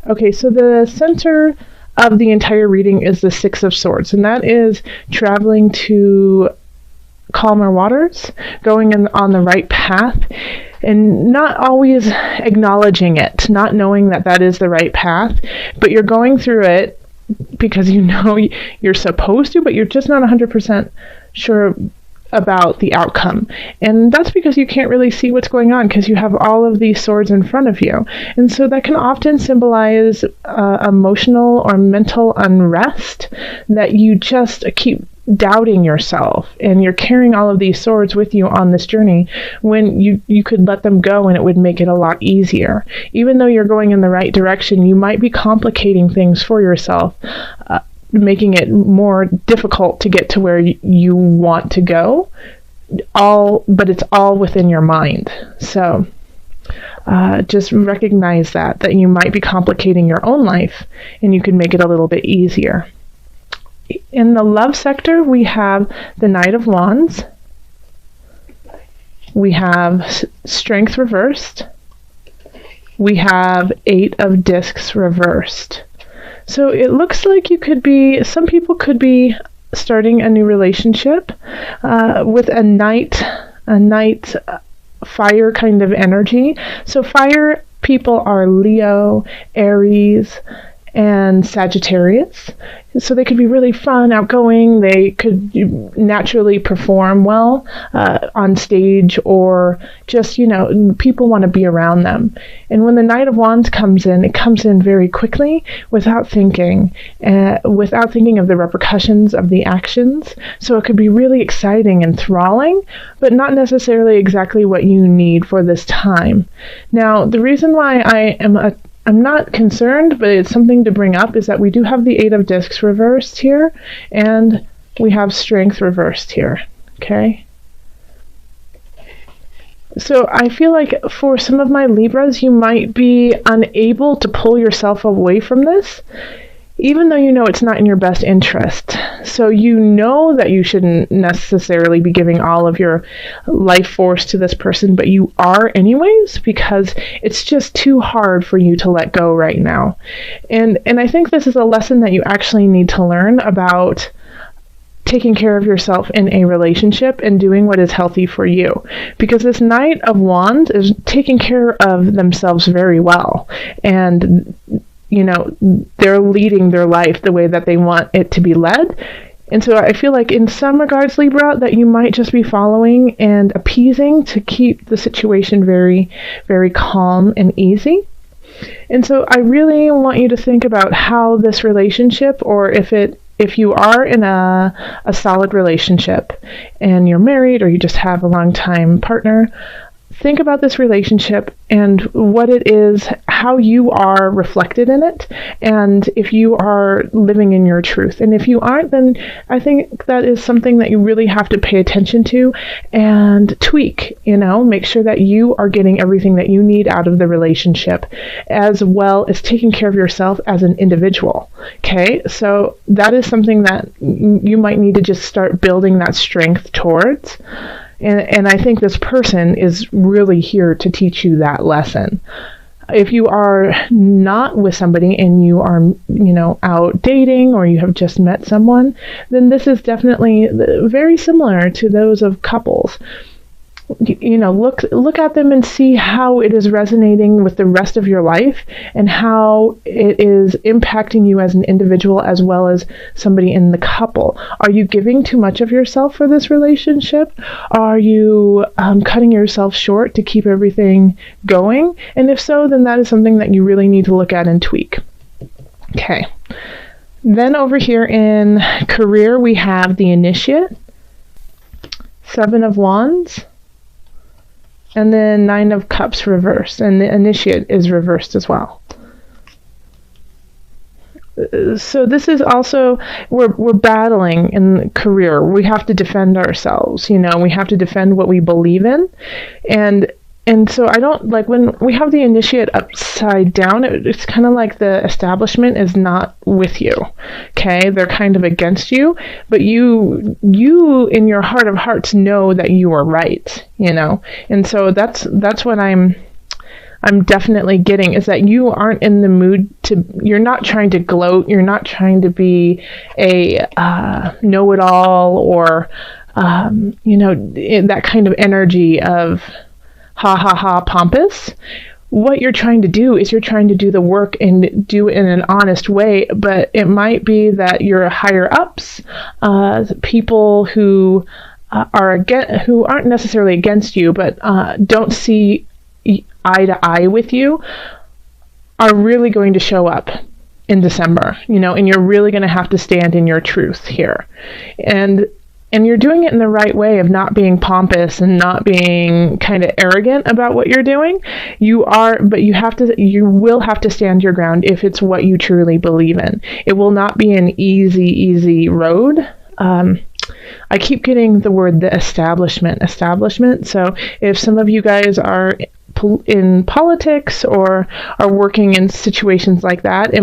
Okay, so the center of the entire reading is the Six of Swords, and that is traveling to calmer waters, going on the right path, and not always acknowledging it, not knowing that that is the right path, but you're going through it because you know you're supposed to, but you're just not 100% sure about the outcome. And that's because you can't really see what's going on because you have all of these swords in front of you. And so that can often symbolize emotional or mental unrest, that you just keep doubting yourself and you're carrying all of these swords with you on this journey when you could let them go and it would make it a lot easier. Even though you're going in the right direction, you might be complicating things for yourself, making it more difficult to get to where you want to go, but it's all within your mind. So just recognize that you might be complicating your own life and you can make it a little bit easier. In the love sector, we have the Knight of Wands. We have Strength reversed. We have Eight of Discs reversed. So it looks like some people could be starting a new relationship with a night fire kind of energy. So fire people are Leo, Aries, and Sagittarius. So they could be really fun, outgoing. They could naturally perform well on stage, or just, people want to be around them. And when the Knight of Wands comes in, it comes in very quickly without thinking of the repercussions of the actions. So it could be really exciting and enthralling, but not necessarily exactly what you need for this time. Now, the reason why I'm not concerned, but it's something to bring up, is that we do have the Eight of Discs reversed here, and we have Strength reversed here, okay? So I feel like for some of my Libras, you might be unable to pull yourself away from this, even though you know it's not in your best interest. So you know that you shouldn't necessarily be giving all of your life force to this person, but you are anyways, because it's just too hard for you to let go right now. And I think this is a lesson that you actually need to learn about taking care of yourself in a relationship and doing what is healthy for you. Because this Knight of Wands is taking care of themselves very well. And they're leading their life the way that they want it to be led. And so I feel like in some regards, Libra, that you might just be following and appeasing to keep the situation very, very calm and easy. And so I really want you to think about how this relationship, or if you are in a solid relationship and you're married, or you just have a long-time partner, think about this relationship and what it is, how you are reflected in it, and if you are living in your truth. And if you aren't, then I think that is something that you really have to pay attention to and tweak, make sure that you are getting everything that you need out of the relationship, as well as taking care of yourself as an individual. Okay, so that is something that you might need to just start building that strength towards. And I think this person is really here to teach you that lesson. If you are not with somebody and you are, out dating, or you have just met someone, then this is definitely very similar to those of couples. Look at them and see how it is resonating with the rest of your life and how it is impacting you as an individual as well as somebody in the couple. Are you giving too much of yourself for this relationship? Are you cutting yourself short to keep everything going? And if so, then that is something that you really need to look at and tweak. Okay. Then over here in career, we have the Initiate, Seven of Wands, and then Nine of Cups reversed, and the Initiate is reversed as well. So this is also, we're battling in career. We have to defend ourselves, we have to defend what we believe in. And so I don't like when we have the Initiate upside down, it's kind of like the establishment is not with you. Okay, they're kind of against you, but you in your heart of hearts know that you are right, And so that's what I'm I'm definitely getting is that you aren't in the mood you're not trying to gloat, you're not trying to be a know-it-all or, that kind of energy of ha ha ha pompous. What you're trying to do is you're trying to do the work and do it in an honest way, but it might be that your higher ups, people who who aren't necessarily against you, but don't see eye to eye with you, are really going to show up in December, and you're really going to have to stand in your truth here. And you're doing it in the right way of not being pompous and not being kind of arrogant about what you're doing. But you will have to stand your ground if it's what you truly believe in. It will not be an easy road. I keep getting the word the establishment. So if some of you guys are in politics or are working in situations like that,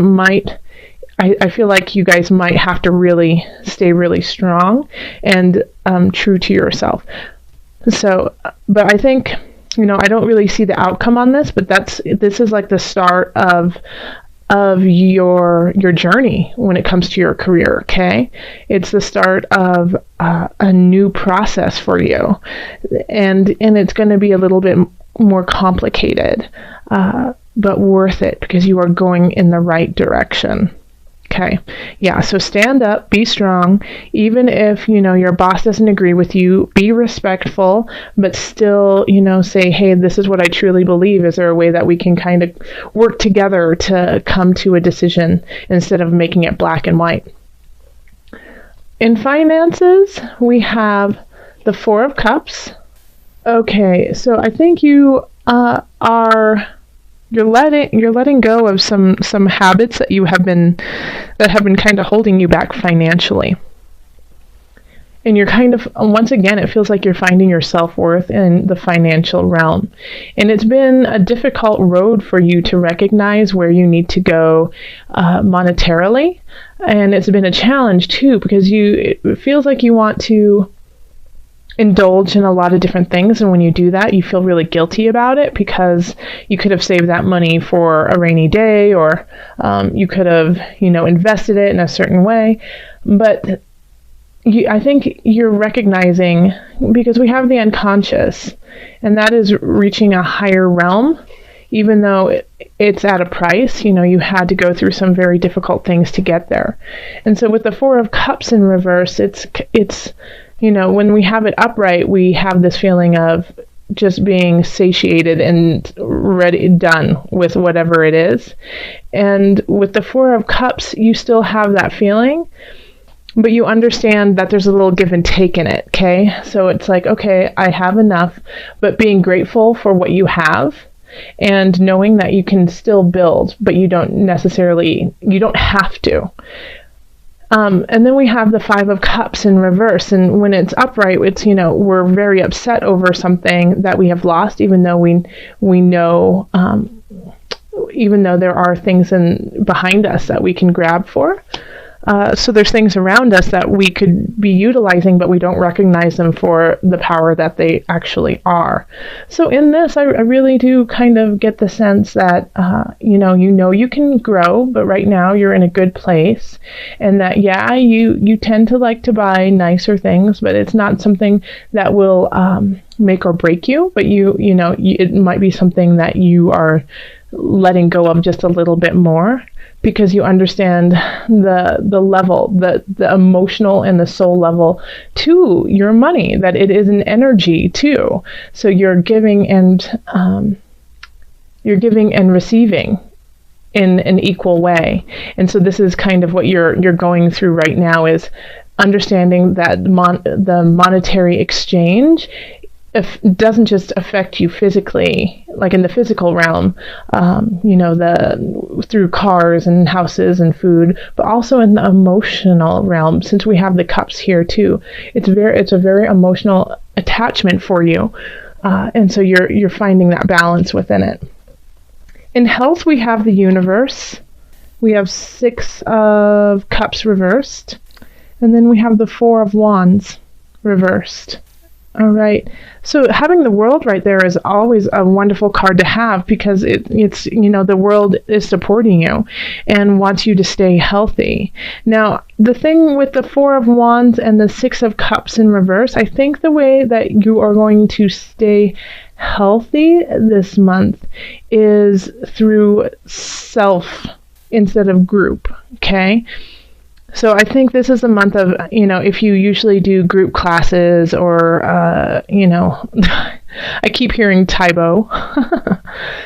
I feel like you guys might have to really stay really strong and true to yourself. So, but I think, I don't really see the outcome on this, but this is like the start of your journey when it comes to your career, okay? It's the start of a new process for you. And it's going to be a little bit more complicated, but worth it because you are going in the right direction. Okay. Yeah. So stand up, be strong. Even if, your boss doesn't agree with you, be respectful, but still, say, hey, this is what I truly believe. Is there a way that we can kind of work together to come to a decision instead of making it black and white? In finances, we have the Four of Cups. Okay. So I think you're letting go of some habits that have been kind of holding you back financially. And you're kind of, once again, it feels like you're finding your self-worth in the financial realm. And it's been a difficult road for you to recognize where you need to go monetarily. And it's been a challenge too, because it feels like you want to indulge in a lot of different things, and when you do that, you feel really guilty about it because you could have saved that money for a rainy day, or you could have, invested it in a certain way. But I think you're recognizing, because we have the unconscious, and that is reaching a higher realm, even though it's at a price. You had to go through some very difficult things to get there. And so with the Four of Cups in reverse, it's when we have it upright, we have this feeling of just being satiated and ready, done with whatever it is. And with the Four of Cups, you still have that feeling, but you understand that there's a little give and take in it, okay? So it's like, okay, I have enough, but being grateful for what you have and knowing that you can still build, but you don't have to. And then we have the Five of Cups in reverse. And when it's upright, it's, we're very upset over something that we have lost, even though we know, even though there are things behind us that we can grab for. So there's things around us that we could be utilizing, but we don't recognize them for the power that they actually are. So in this, I really do kind of get the sense that, you can grow, but right now you're in a good place. And that, you tend to like to buy nicer things, but it's not something that will make or break you. But it might be something that you are letting go of just a little bit more, because you understand the level, the emotional and the soul level to your money, that it is an energy too. So you're giving and receiving in an equal way. And so this is kind of what you're going through right now, is understanding that the monetary exchange doesn't just affect you physically, like in the physical realm, through cars and houses and food, but also in the emotional realm. Since we have the cups here too, it's a very emotional attachment for you, and so you're finding that balance within it. In health, we have the universe. We have Six of Cups reversed, and then we have the Four of Wands reversed. All right. So having the world right there is always a wonderful card to have, because it's, the world is supporting you and wants you to stay healthy. Now, the thing with the Four of Wands and the Six of Cups in reverse, I think the way that you are going to stay healthy this month is through self instead of group, okay? So I think this is a month of, if you usually do group classes or, I keep hearing Taibo.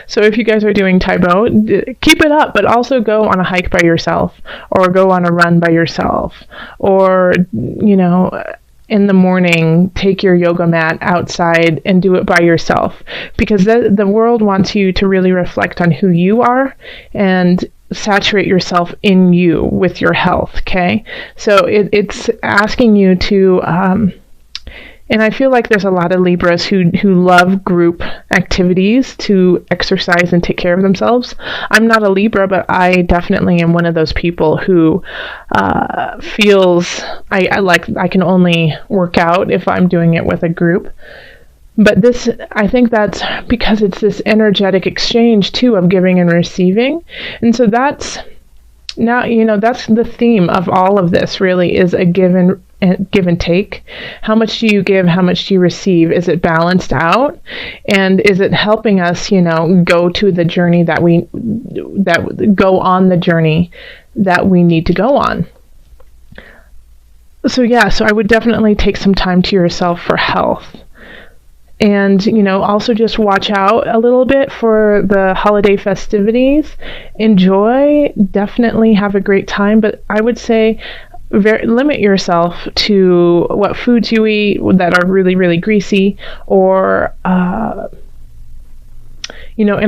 So if you guys are doing Taibo, keep it up, but also go on a hike by yourself, or go on a run by yourself, or, in the morning, take your yoga mat outside and do it by yourself, because the world wants you to really reflect on who you are and saturate yourself in you with your health, okay? So it's asking you to, and I feel like there's a lot of Libras who love group activities to exercise and take care of themselves. I'm not a Libra, but I definitely am one of those people who feels I can only work out if I'm doing it with a group. But I think that's because it's this energetic exchange too of giving and receiving. And so that's the theme of all of this, really, is a give and take. How much do you give? How much do you receive? Is it balanced out? And is it helping us, go to the journey go on the journey that we need to go on? So I would definitely take some time to yourself for health. And, also just watch out a little bit for the holiday festivities. Enjoy, definitely have a great time, but I would say limit yourself to what foods you eat that are really, really greasy, or, and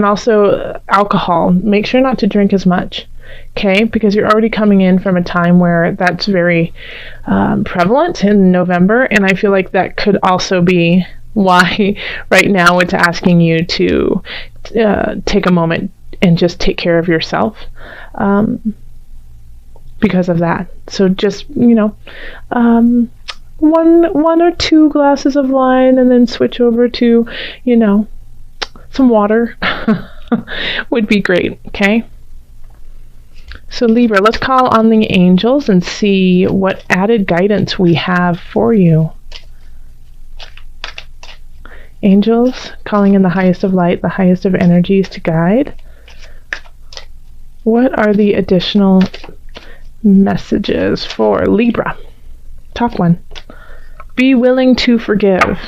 also alcohol. Make sure not to drink as much, okay? Because you're already coming in from a time where that's very prevalent in November, and I feel like that could also be why right now it's asking you to take a moment and just take care of yourself because of that. So just, one or two glasses of wine, and then switch over to, some water would be great, okay? So Libra, let's call on the angels and see what added guidance we have for you. Angels, calling in the highest of light, the highest of energies to guide. What are the additional messages for Libra? Top one. Be willing to forgive.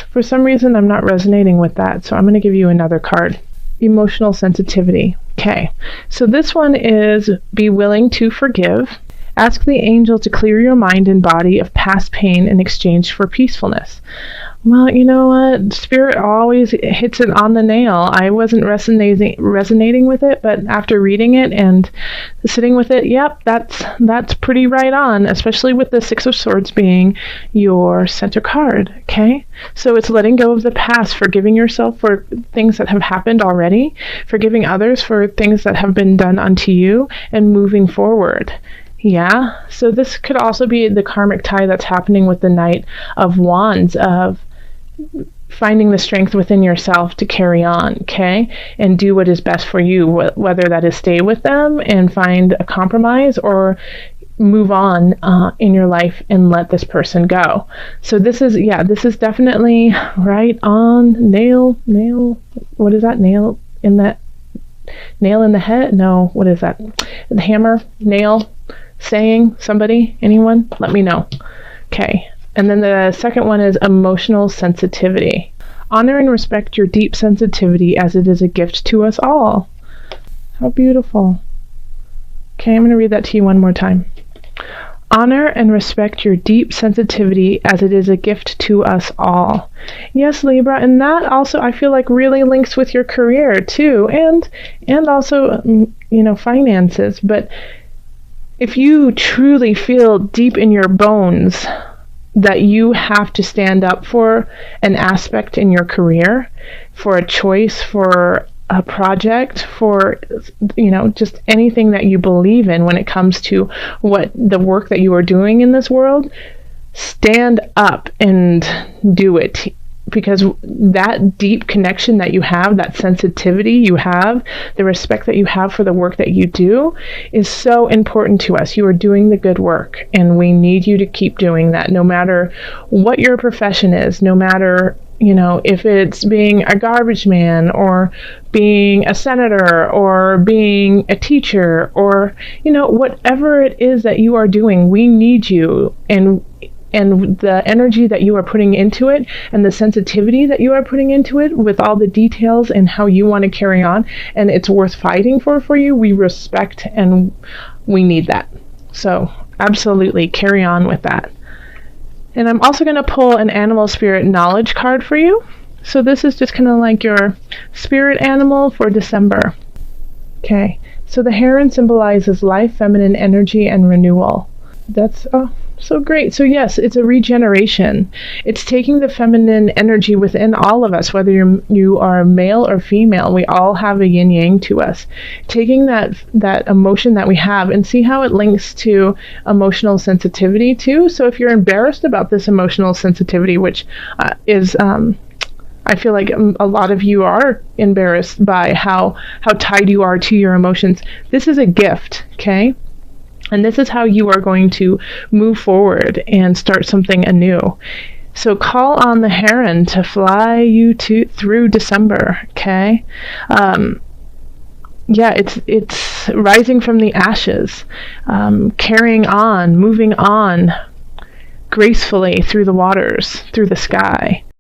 For some reason, I'm not resonating with that, so I'm going to give you another card. Emotional sensitivity. Okay, so this one is be willing to forgive. Ask the angel to clear your mind and body of past pain in exchange for peacefulness. Well, you know what? Spirit always hits it on the nail. I wasn't resonating with it, but after reading it and sitting with it, yep, that's pretty right on, especially with the Six of Swords being your center card, okay? So it's letting go of the past, forgiving yourself for things that have happened already, forgiving others for things that have been done unto you, and moving forward. Yeah, so this could also be the karmic tie that's happening with the Knight of Wands, of finding the strength within yourself to carry on, okay, and do what is best for you, whether that is stay with them and find a compromise, or move on in your life and let this person go. So this is definitely right on. Nail, what is that? Nail in the head? No, what is that? The hammer, nail, saying, somebody, anyone? Let me know. Okay. And then the second one is emotional sensitivity. Honor and respect your deep sensitivity as it is a gift to us all. How beautiful. Okay, I'm going to read that to you one more time. Honor and respect your deep sensitivity as it is a gift to us all. Yes, Libra, and that also I feel like really links with your career too, and also, finances. But if you truly feel deep in your bones that you have to stand up for an aspect in your career, for a choice, for a project, for, just anything that you believe in when it comes to what the work that you are doing in this world, stand up and do it, because that deep connection that you have, that sensitivity you have, the respect that you have for the work that you do is so important to us. You are doing the good work, and we need you to keep doing that, no matter what your profession is, no matter, if it's being a garbage man or being a senator or being a teacher or, whatever it is that you are doing, we need you. And the energy that you are putting into it and the sensitivity that you are putting into it with all the details and how you want to carry on, and it's worth fighting for you, we respect and we need that. So absolutely carry on with that. And I'm also going to pull an animal spirit knowledge card for you. So this is just kind of like your spirit animal for December. Okay, so the heron symbolizes life, feminine energy, and renewal. That's so great. So yes, it's a regeneration. It's taking the feminine energy within all of us, whether you are male or female. We all have a yin yang to us. Taking that emotion that we have, and see how it links to emotional sensitivity too. So if you're embarrassed about this emotional sensitivity, which is I feel like a lot of you are embarrassed by how tied you are to your emotions, this is a gift, okay? And this is how you are going to move forward and start something anew. So call on the heron to fly you through December, okay? It's rising from the ashes, carrying on, moving on gracefully through the waters, through the sky.